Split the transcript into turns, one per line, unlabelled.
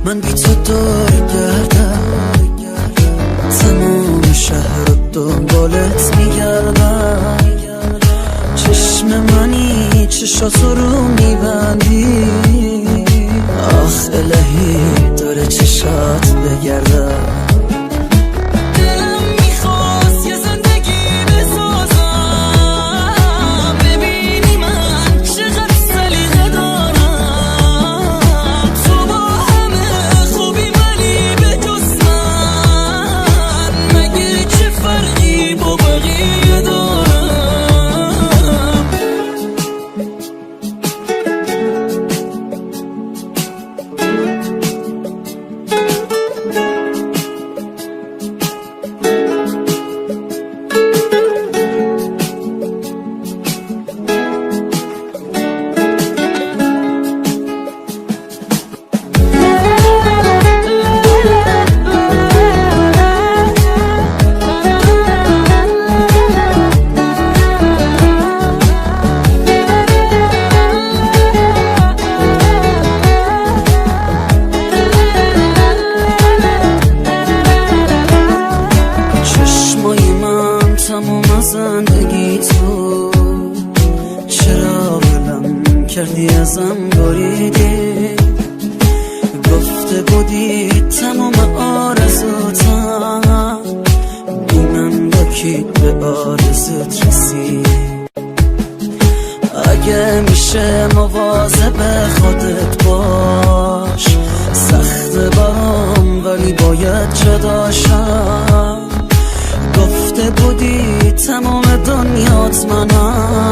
من بی تو دور گردم، تمام شهر رو دنبالت میگردم. چشم منی چشاتو رو میبندی، آخ الهی داره چشات بگردم. تمام زندگی تو چرا ولم کردی ازم بریدی؟ گفته بودی تمام آرزوتم، بینم با کی به آرزوت رسی. اگه میشه مواظب خودت باش، سخت برام ولی باید جداشم. گفته بودی تمام دنیات منم،